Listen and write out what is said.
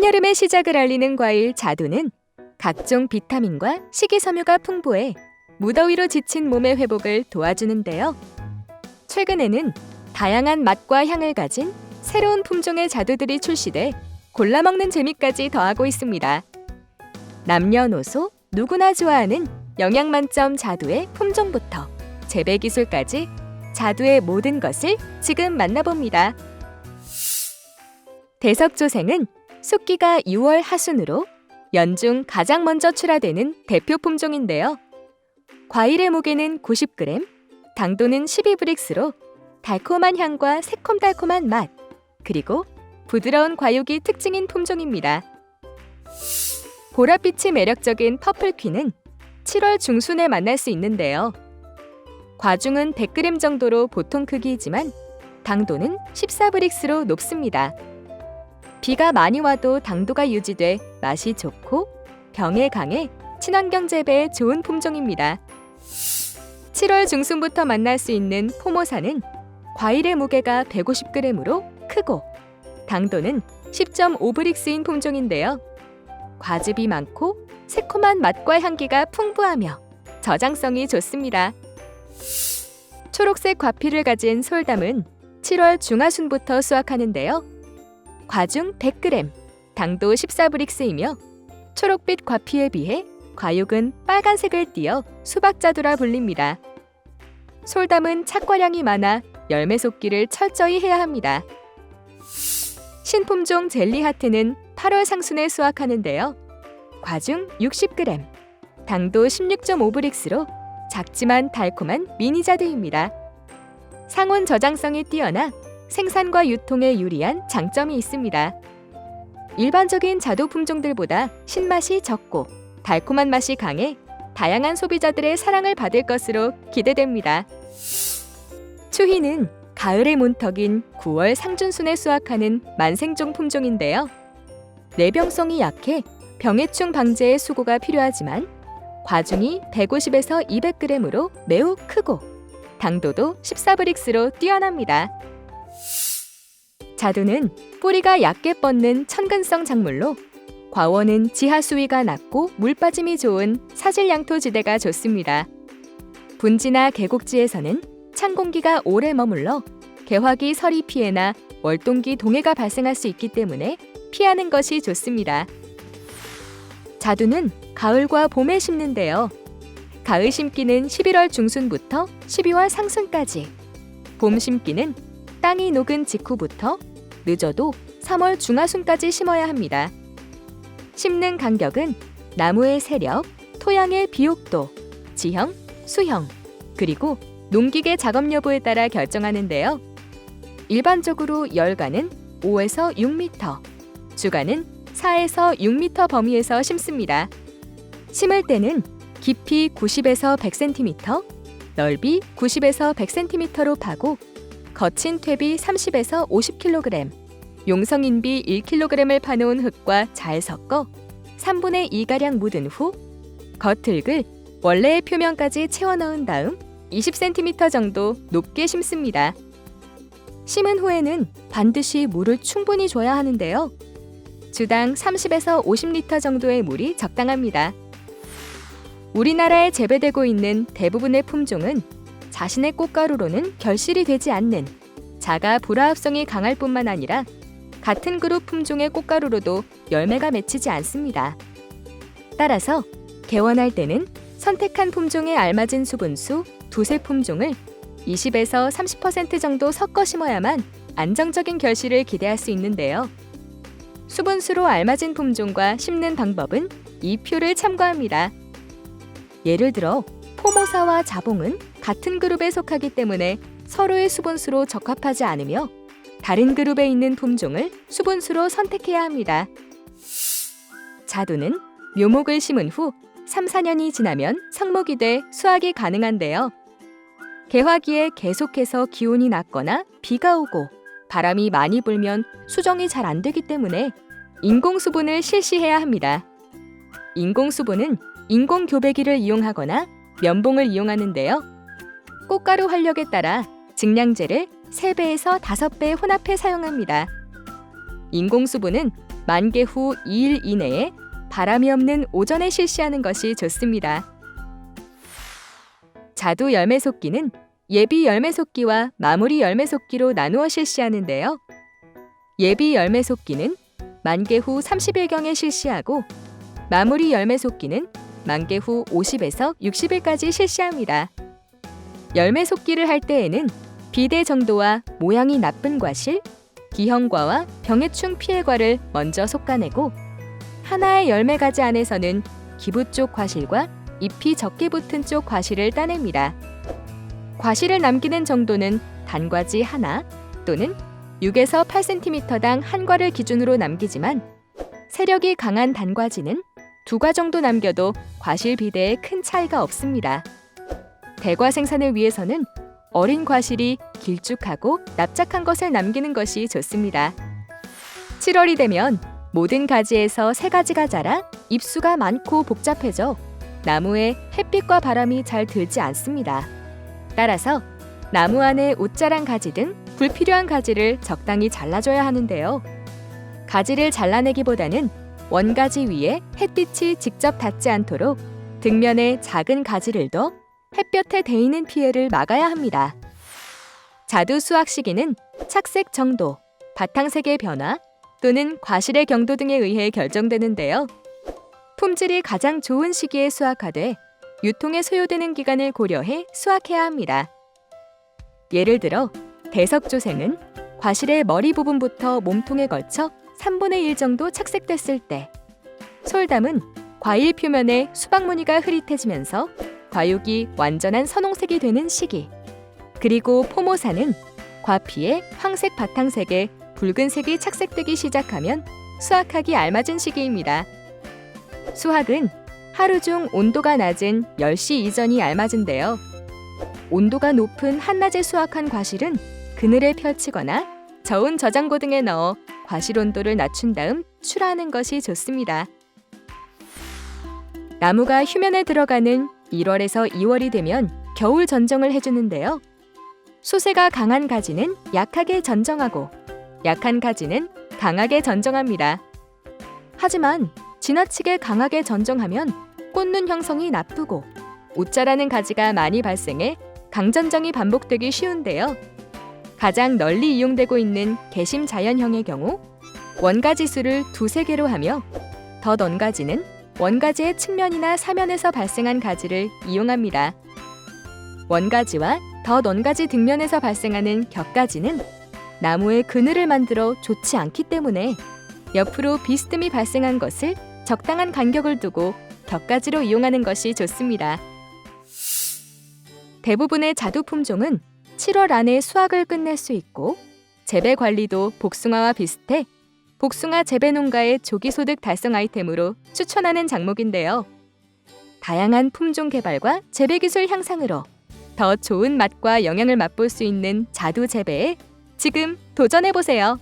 한여름의 시작을 알리는 과일 자두는 각종 비타민과 식이섬유가 풍부해 무더위로 지친 몸의 회복을 도와주는데요. 최근에는 다양한 맛과 향을 가진 새로운 품종의 자두들이 출시돼 골라 먹는 재미까지 더하고 있습니다. 남녀노소 누구나 좋아하는 영양 만점 자두의 품종부터 재배 기술까지 자두의 모든 것을 지금 만나봅니다. 대석조생은 숙기가 6월 하순으로 연중 가장 먼저 출하되는 대표 품종인데요. 과일의 무게는 90g, 당도는 12브릭스로 달콤한 향과 새콤달콤한 맛, 그리고 부드러운 과육이 특징인 품종입니다. 보랏빛이 매력적인 퍼플퀸은 7월 중순에 만날 수 있는데요. 과중은 100g 정도로 보통 크기이지만 당도는 14브릭스로 높습니다. 비가 많이 와도 당도가 유지돼 맛이 좋고 병에 강해 친환경 재배에 좋은 품종입니다. 7월 중순부터 만날 수 있는 포모사는 과일의 무게가 150g으로 크고 당도는 10.5브릭스인 품종인데요. 과즙이 많고 새콤한 맛과 향기가 풍부하며 저장성이 좋습니다. 초록색 과피를 가진 솔담은 7월 중하순부터 수확하는데요. 과중 100g, 당도 14브릭스이며 초록빛 과피에 비해 과육은 빨간색을 띠어 수박자두라 불립니다. 솔담은 착과량이 많아 열매 솟기를 철저히 해야 합니다. 신품종 젤리하트는 8월 상순에 수확하는데요. 과중 60g, 당도 16.5브릭스로 작지만 달콤한 미니자두입니다. 상온 저장성이 뛰어나 생산과 유통에 유리한 장점이 있습니다. 일반적인 자두 품종들보다 신맛이 적고 달콤한 맛이 강해 다양한 소비자들의 사랑을 받을 것으로 기대됩니다. 추희는 가을의 문턱인 9월 상준순에 수확하는 만생종 품종인데요. 내병성이 약해 병해충 방제에 수고가 필요하지만 과중이 150에서 200g으로 매우 크고 당도도 14브릭스로 뛰어납니다. 자두는 뿌리가 얇게 뻗는 천근성 작물로 과원은 지하 수위가 낮고 물 빠짐이 좋은 사질양토지대가 좋습니다. 분지나 계곡지에서는 찬 공기가 오래 머물러 개화기 서리 피해나 월동기 동해가 발생할 수 있기 때문에 피하는 것이 좋습니다. 자두는 가을과 봄에 심는데요. 가을 심기는 11월 중순부터 12월 상순까지, 봄 심기는 땅이 녹은 직후부터 늦어도 3월 중하순까지 심어야 합니다. 심는 간격은 나무의 세력, 토양의 비옥도, 지형, 수형, 그리고 농기계 작업 여부에 따라 결정하는데요. 일반적으로 열간은 5에서 6m, 주간은 4에서 6m 범위에서 심습니다. 심을 때는 깊이 90에서 100cm, 넓이 90에서 100cm로 파고 거친 퇴비 30에서 50kg, 용성인비 1kg을 파놓은 흙과 잘 섞어 3분의 2가량 묻은 후 겉흙을 원래의 표면까지 채워 넣은 다음 20cm 정도 높게 심습니다. 심은 후에는 반드시 물을 충분히 줘야 하는데요. 주당 30에서 50리터 정도의 물이 적당합니다. 우리나라에 재배되고 있는 대부분의 품종은 자신의 꽃가루로는 결실이 되지 않는 자가 불화합성이 강할 뿐만 아니라 같은 그룹 품종의 꽃가루로도 열매가 맺히지 않습니다. 따라서 개원할 때는 선택한 품종에 알맞은 수분수 두세 품종을 20에서 30% 정도 섞어 심어야만 안정적인 결실을 기대할 수 있는데요. 수분수로 알맞은 품종과 심는 방법은 이 표를 참고합니다. 예를 들어 포모사와 자봉은 같은 그룹에 속하기 때문에 서로의 수분수로 적합하지 않으며 다른 그룹에 있는 품종을 수분수로 선택해야 합니다. 자두는 묘목을 심은 후 3, 4년이 지나면 성목이 돼 수확이 가능한데요. 개화기에 계속해서 기온이 낮거나 비가 오고 바람이 많이 불면 수정이 잘 안 되기 때문에 인공수분을 실시해야 합니다. 인공수분은 인공교배기를 이용하거나 면봉을 이용하는데요. 꽃가루 활력에 따라 증량제를 3배에서 5배 혼합해 사용합니다. 인공수분은 만개 후 2일 이내에 바람이 없는 오전에 실시하는 것이 좋습니다. 자두 열매 솟기는 예비 열매 솟기와 마무리 열매 솟기로 나누어 실시하는데요. 예비 열매 솟기는 만개 후 30일경에 실시하고 마무리 열매 솟기는 만개 후 50에서 60일까지 실시합니다. 열매 솟기를 할 때에는 비대 정도와 모양이 나쁜 과실, 기형과와 병해충 피해과를 먼저 솎아내고 하나의 열매 가지 안에서는 기부 쪽 과실과 잎이 적게 붙은 쪽 과실을 따냅니다. 과실을 남기는 정도는 단과지 하나 또는 6에서 8cm당 한 과를 기준으로 남기지만 세력이 강한 단과지는 2과 정도 남겨도 과실 비대에 큰 차이가 없습니다. 대과 생산을 위해서는 어린 과실이 길쭉하고 납작한 것을 남기는 것이 좋습니다. 7월이 되면 모든 가지에서 새 가지가 자라 잎수가 많고 복잡해져 나무에 햇빛과 바람이 잘 들지 않습니다. 따라서 나무 안에 옷자란 가지 등 불필요한 가지를 적당히 잘라줘야 하는데요. 가지를 잘라내기보다는 원가지 위에 햇빛이 직접 닿지 않도록 등면에 작은 가지를 둬 햇볕에 데이는 피해를 막아야 합니다. 자두 수확 시기는 착색 정도, 바탕색의 변화 또는 과실의 경도 등에 의해 결정되는데요. 품질이 가장 좋은 시기에 수확하되 유통에 소요되는 기간을 고려해 수확해야 합니다. 예를 들어 대석조생은 과실의 머리 부분부터 몸통에 걸쳐 3분의 1 정도 착색됐을 때, 솔담은 과일 표면에 수박 무늬가 흐릿해지면서 과육이 완전한 선홍색이 되는 시기, 그리고 포모사는 과피에 황색 바탕색에 붉은색이 착색되기 시작하면 수확하기 알맞은 시기입니다. 수확은 하루 중 온도가 낮은 10시 이전이 알맞은데요. 온도가 높은 한낮에 수확한 과실은 그늘에 펼치거나 저온 저장고 등에 넣어 과실 온도를 낮춘 다음 출하하는 것이 좋습니다. 나무가 휴면에 들어가는 1월에서 2월이 되면 겨울 전정을 해주는데요. 수세가 강한 가지는 약하게 전정하고 약한 가지는 강하게 전정합니다. 하지만 지나치게 강하게 전정하면 꽃눈 형성이 나쁘고 옷자라는 가지가 많이 발생해 강전정이 반복되기 쉬운데요. 가장 널리 이용되고 있는 개심 자연형의 경우 원가지수를 2~3개로 하며 덧 원가지는 원가지의 측면이나 사면에서 발생한 가지를 이용합니다. 원가지와 덧 원가지 등면에서 발생하는 격가지는 나무의 그늘을 만들어 좋지 않기 때문에 옆으로 비스듬히 발생한 것을 적당한 간격을 두고 격가지로 이용하는 것이 좋습니다. 대부분의 자두 품종은 7월 안에 수확을 끝낼 수 있고 재배 관리도 복숭아와 비슷해 복숭아 재배 농가의 조기 소득 달성 아이템으로 추천하는 작목인데요. 다양한 품종 개발과 재배 기술 향상으로 더 좋은 맛과 영양을 맛볼 수 있는 자두 재배에 지금 도전해보세요.